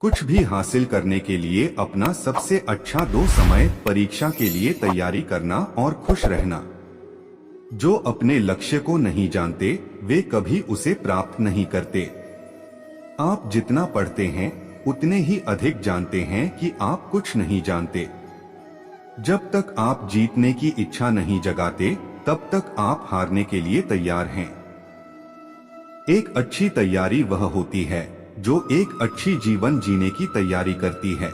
कुछ भी हासिल करने के लिए अपना सबसे अच्छा दो समय परीक्षा के लिए तैयारी करना और खुश रहना। जो अपने लक्ष्य को नहीं जानते वे कभी उसे प्राप्त नहीं करते। आप जितना पढ़ते हैं उतने ही अधिक जानते हैं कि आप कुछ नहीं जानते। जब तक आप जीतने की इच्छा नहीं जगाते तब तक आप हारने के लिए तैयार हैं। एक अच्छी तैयारी वह होती है जो एक अच्छी जीवन जीने की तैयारी करती है।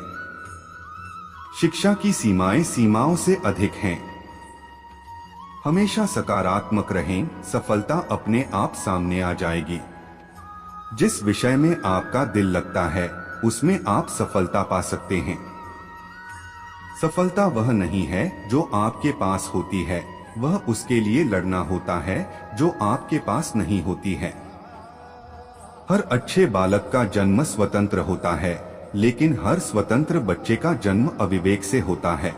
शिक्षा की सीमाएं सीमाओं से अधिक हैं। हमेशा सकारात्मक रहें, सफलता अपने आप सामने आ जाएगी। जिस विषय में आपका दिल लगता है उसमें आप सफलता पा सकते हैं। सफलता वह नहीं है जो आपके पास होती है, वह उसके लिए लड़ना होता है जो आपके पास नहीं होती है। हर अच्छे बालक का जन्म स्वतंत्र होता है, लेकिन हर स्वतंत्र बच्चे का जन्म अविवेक से होता है।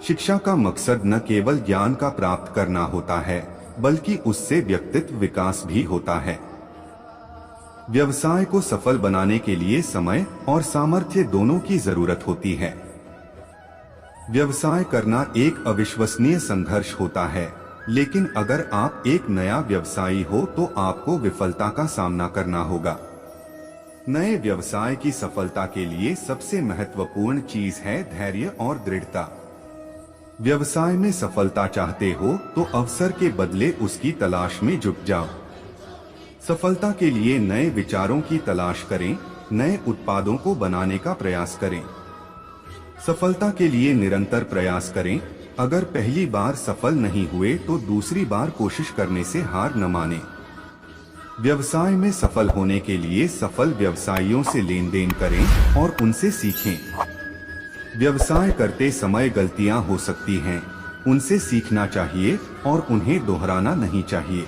शिक्षा का मकसद न केवल ज्ञान का प्राप्त करना होता है, बल्कि उससे व्यक्तित्व विकास भी होता है। व्यवसाय को सफल बनाने के लिए समय और सामर्थ्य दोनों की जरूरत होती है। व्यवसाय करना एक अविश्वसनीय संघर्ष होता है, लेकिन अगर आप एक नया व्यवसायी हो तो आपको विफलता का सामना करना होगा। नए व्यवसाय की सफलता के लिए सबसे महत्वपूर्ण चीज है धैर्य और दृढ़ता। व्यवसाय में सफलता चाहते हो तो अवसर के बदले उसकी तलाश में जुट जाओ। सफलता के लिए नए विचारों की तलाश करें, नए उत्पादों को बनाने का प्रयास करें। सफलता के लिए निरंतर प्रयास करें। अगर पहली बार सफल नहीं हुए तो दूसरी बार कोशिश करने से हार न माने। व्यवसाय में सफल होने के लिए सफल व्यवसायियों से लेन देन करें और उनसे सीखें। व्यवसाय करते समय गलतियां हो सकती हैं, उनसे सीखना चाहिए और उन्हें दोहराना नहीं चाहिए।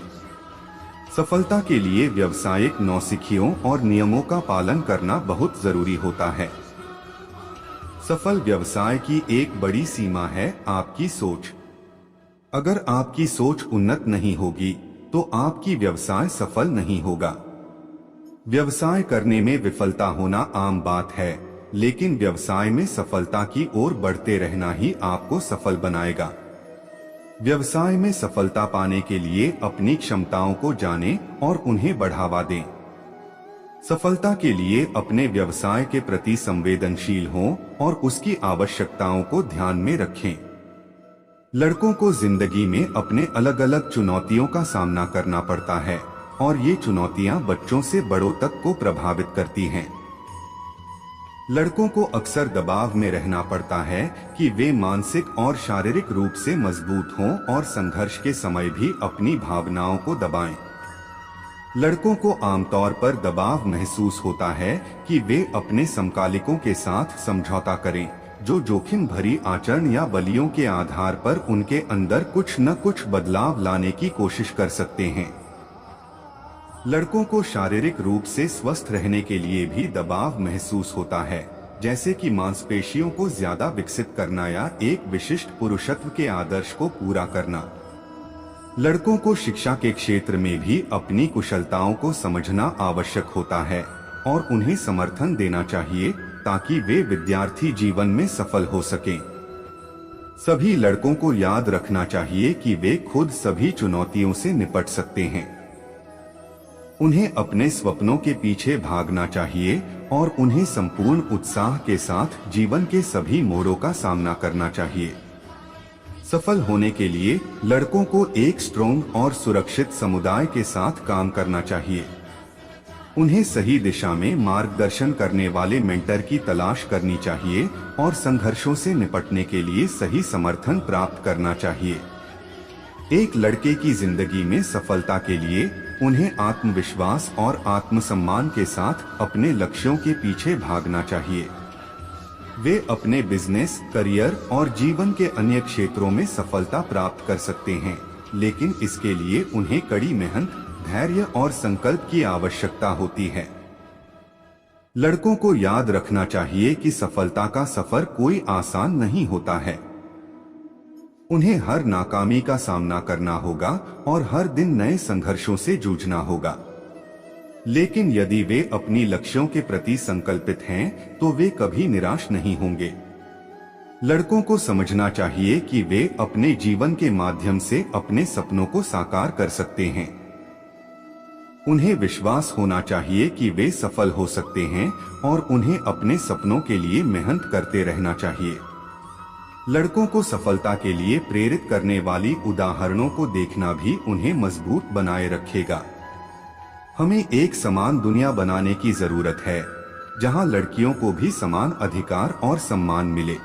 सफलता के लिए व्यावसायिक नौसिखियों और नियमों का पालन करना बहुत जरूरी होता है। सफल व्यवसाय की एक बड़ी सीमा है आपकी सोच। अगर आपकी सोच उन्नत नहीं होगी तो आपकी व्यवसाय सफल नहीं होगा। व्यवसाय करने में विफलता होना आम बात है, लेकिन व्यवसाय में सफलता की ओर बढ़ते रहना ही आपको सफल बनाएगा। व्यवसाय में सफलता पाने के लिए अपनी क्षमताओं को जानें और उन्हें बढ़ावा दें। सफलता के लिए अपने व्यवसाय के प्रति संवेदनशील हों और उसकी आवश्यकताओं को ध्यान में रखें। लड़कों को जिंदगी में अपने अलग अलग चुनौतियों का सामना करना पड़ता है और ये चुनौतियां बच्चों से बड़ों तक को प्रभावित करती हैं। लड़कों को अक्सर दबाव में रहना पड़ता है कि वे मानसिक और शारीरिक रूप से मजबूत हों और संघर्ष के समय भी अपनी भावनाओं को दबाएं। लड़कों को आमतौर पर दबाव महसूस होता है कि वे अपने समकालिकों के साथ समझौता करें, जो जोखिम भरी आचरण या बलियों के आधार पर उनके अंदर कुछ न कुछ बदलाव लाने की कोशिश कर सकते हैं। लड़कों को शारीरिक रूप से स्वस्थ रहने के लिए भी दबाव महसूस होता है, जैसे कि मांसपेशियों को ज्यादा विकसित करना या एक विशिष्ट पुरुषत्व के आदर्श को पूरा करना। लड़कों को शिक्षा के क्षेत्र में भी अपनी कुशलताओं को समझना आवश्यक होता है और उन्हें समर्थन देना चाहिए ताकि वे विद्यार्थी जीवन में सफल हो सकें। सभी लड़कों को याद रखना चाहिए कि वे खुद सभी चुनौतियों से निपट सकते हैं। उन्हें अपने सपनों के पीछे भागना चाहिए और उन्हें संपूर्ण उत्साह के साथ जीवन के सभी मोड़ों का सामना करना चाहिए। सफल होने के लिए लड़कों को एक स्ट्रॉन्ग और सुरक्षित समुदाय के साथ काम करना चाहिए। उन्हें सही दिशा में मार्गदर्शन करने वाले मेंटर की तलाश करनी चाहिए और संघर्षों से निपटने के लिए सही समर्थन प्राप्त करना चाहिए। एक लड़के की जिंदगी में सफलता के लिए उन्हें आत्मविश्वास और आत्मसम्मान के साथ अपने लक्ष्यों के पीछे भागना चाहिए। वे अपने बिजनेस, करियर और जीवन के अन्य क्षेत्रों में सफलता प्राप्त कर सकते हैं, लेकिन इसके लिए उन्हें कड़ी मेहनत, धैर्य और संकल्प की आवश्यकता होती है। लड़कों को याद रखना चाहिए कि सफलता का सफर कोई आसान नहीं होता है। उन्हें हर नाकामी का सामना करना होगा और हर दिन नए संघर्षों से जूझना होगा। लेकिन यदि वे अपनी लक्ष्यों के प्रति संकल्पित हैं, तो वे कभी निराश नहीं होंगे। लड़कों को समझना चाहिए कि वे अपने जीवन के माध्यम से अपने सपनों को साकार कर सकते हैं। उन्हें विश्वास होना चाहिए कि वे सफल हो सकते हैं और उन्हें अपने सपनों के लिए मेहनत करते रहना चाहिए। लड़कों को सफलता के लिए प्रेरित करने वाली उदाहरणों को देखना भी उन्हें मजबूत बनाए रखेगा। हमें एक समान दुनिया बनाने की जरूरत है, जहां लड़कियों को भी समान अधिकार और सम्मान मिले।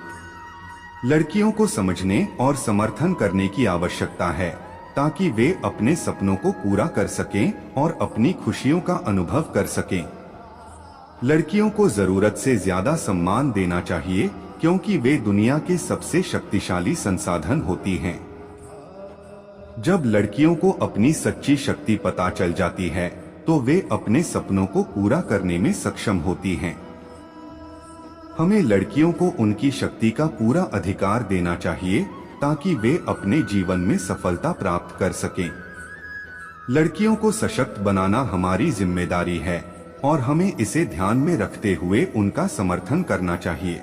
लड़कियों को समझने और समर्थन करने की आवश्यकता है, ताकि वे अपने सपनों को पूरा कर सकें और अपनी खुशियों का अनुभव कर सकें। लड़कियों को जरूरत से ज्यादा सम्मान देना चाहिए, क्योंकि वे दुनिया के सबसे शक्तिशाली संसाधन होती हैं। जब लड़कियों को अपनी सच्ची शक्ति पता चल जाती है, तो वे अपने सपनों को पूरा करने में सक्षम होती हैं। हमें लड़कियों को उनकी शक्ति का पूरा अधिकार देना चाहिए, ताकि वे अपने जीवन में सफलता प्राप्त कर सकें। लड़कियों को सशक्त बनाना हमारी जिम्मेदारी है और हमें इसे ध्यान में रखते हुए उनका समर्थन करना चाहिए।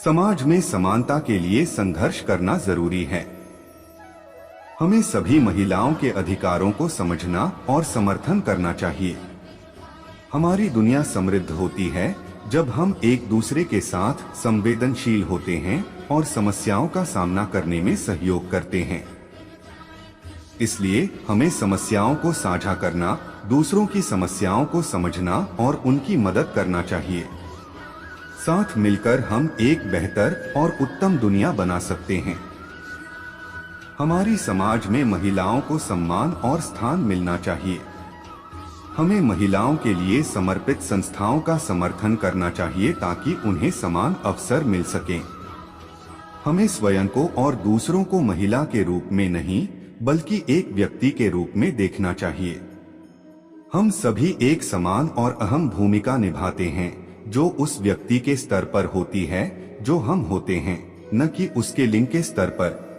समाज में समानता के लिए संघर्ष करना जरूरी है। हमें सभी महिलाओं के अधिकारों को समझना और समर्थन करना चाहिए। हमारी दुनिया समृद्ध होती है जब हम एक दूसरे के साथ संवेदनशील होते हैं और समस्याओं का सामना करने में सहयोग करते हैं। इसलिए हमें समस्याओं को साझा करना, दूसरों की समस्याओं को समझना और उनकी मदद करना चाहिए। साथ मिलकर हम एक बेहतर और उत्तम दुनिया बना सकते हैं। हमारी समाज में महिलाओं को सम्मान और स्थान मिलना चाहिए। हमें महिलाओं के लिए समर्पित संस्थाओं का समर्थन करना चाहिए, ताकि उन्हें समान अवसर मिल सकें। हमें स्वयं को और दूसरों को महिला के रूप में नहीं, बल्कि एक व्यक्ति के रूप में देखना चाहिए। हम सभी एक समान और अहम भूमिका निभाते हैं, जो उस व्यक्ति के स्तर पर होती है जो हम होते हैं, न कि उसके लिंग के स्तर पर।